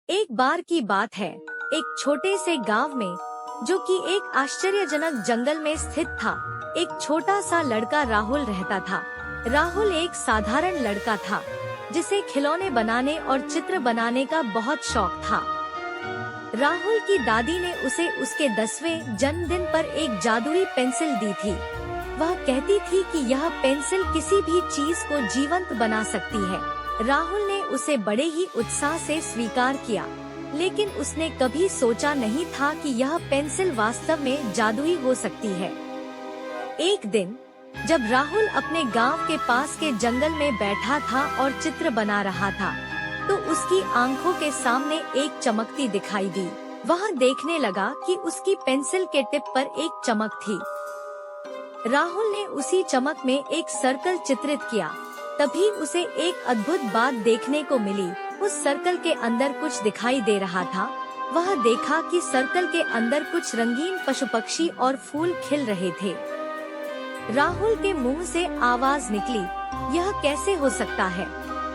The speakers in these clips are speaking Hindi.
एक बार की बात है, एक छोटे से गांव में, जो कि एक आश्चर्यजनक जंगल में स्थित था, एक छोटा सा लड़का राहुल रहता था। राहुल एक साधारण लड़का था, जिसे खिलौने बनाने और चित्र बनाने का बहुत शौक था। राहुल की दादी ने उसे उसके 10वें जन्मदिन पर एक जादुई पेंसिल दी थी। वह कहती थी कि यह पेंसिल किसी भी चीज को जीवंत बना सकती है। राहुल ने उसे बड़े ही उत्साह से स्वीकार किया, लेकिन उसने कभी सोचा नहीं था कि यह पेंसिल वास्तव में जादुई हो सकती है। एक दिन जब राहुल अपने गांव के पास के जंगल में बैठा था और चित्र बना रहा था, तो उसकी आंखों के सामने एक चमकती दिखाई दी। वह देखने लगा कि उसकी पेंसिल के टिप पर एक चमक थी। राहुल ने उसी चमक में एक सर्कल चित्रित किया। तभी उसे एक अद्भुत बात देखने को मिली। उस सर्कल के अंदर कुछ दिखाई दे रहा था। वह देखा कि सर्कल के अंदर कुछ रंगीन पशु पक्षी और फूल खिल रहे थे। राहुल के मुंह से आवाज निकली, यह कैसे हो सकता है?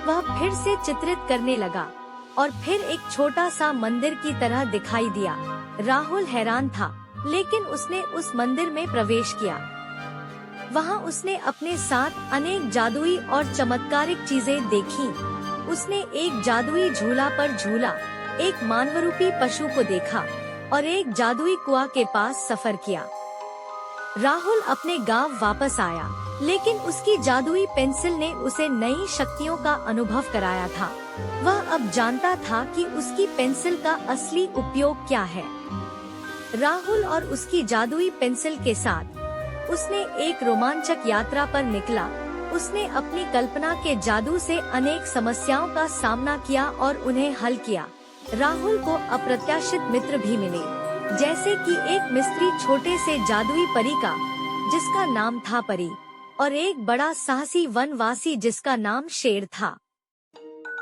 वह फिर से चित्रित करने लगा और फिर एक छोटा सा मंदिर की तरह दिखाई दिया। राहुल हैरान था, लेकिन उसने उस मंदिर में प्रवेश किया। वहाँ उसने अपने साथ अनेक जादुई और चमत्कारिक चीजें देखी। उसने एक जादुई झूला पर झूला, एक मानवरूपी पशु को देखा और एक जादुई कुआं के पास सफर किया। राहुल अपने गांव वापस आया, लेकिन उसकी जादुई पेंसिल ने उसे नई शक्तियों का अनुभव कराया था। वह अब जानता था कि उसकी पेंसिल का असली उपयोग क्या है। राहुल और उसकी जादुई पेंसिल के साथ उसने एक रोमांचक यात्रा पर निकला। उसने अपनी कल्पना के जादू से अनेक समस्याओं का सामना किया और उन्हें हल किया। राहुल को अप्रत्याशित मित्र भी मिले, जैसे कि एक मिस्त्री छोटे से जादुई परी का, जिसका नाम था परी, और एक बड़ा साहसी वनवासी जिसका नाम शेर था।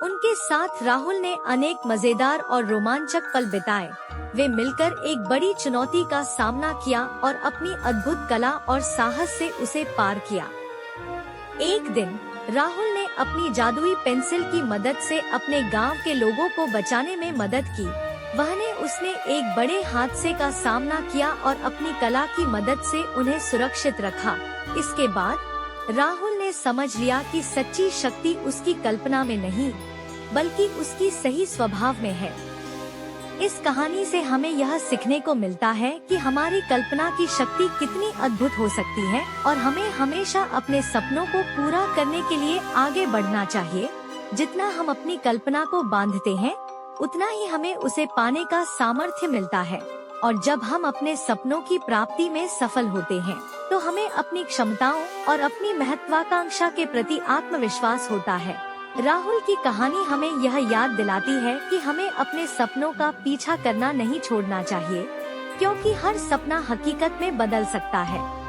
उनके साथ राहुल ने अनेक मजेदार और रोमांचक पल बिताए। वे मिलकर एक बड़ी चुनौती का सामना किया और अपनी अद्भुत कला और साहस से उसे पार किया। एक दिन राहुल ने अपनी जादुई पेंसिल की मदद से अपने गांव के लोगों को बचाने में मदद की। उसने एक बड़े हादसे का सामना किया और अपनी कला की मदद से उन्हें सुरक्षित रखा। इसके बाद राहुल ने समझ लिया कि सच्ची शक्ति उसकी कल्पना में नहीं, बल्कि उसकी सही स्वभाव में है। इस कहानी से हमें यह सीखने को मिलता है कि हमारी कल्पना की शक्ति कितनी अद्भुत हो सकती है और हमें हमेशा अपने सपनों को पूरा करने के लिए आगे बढ़ना चाहिए। जितना हम अपनी कल्पना को बांधते हैं, उतना ही हमें उसे पाने का सामर्थ्य मिलता है। और जब हम अपने सपनों की प्राप्ति में सफल होते हैं, तो हमें अपनी क्षमताओं और अपनी महत्वाकांक्षा के प्रति आत्मविश्वास होता है। राहुल की कहानी हमें यह याद दिलाती है कि हमें अपने सपनों का पीछा करना नहीं छोड़ना चाहिए, क्योंकि हर सपना हकीकत में बदल सकता है।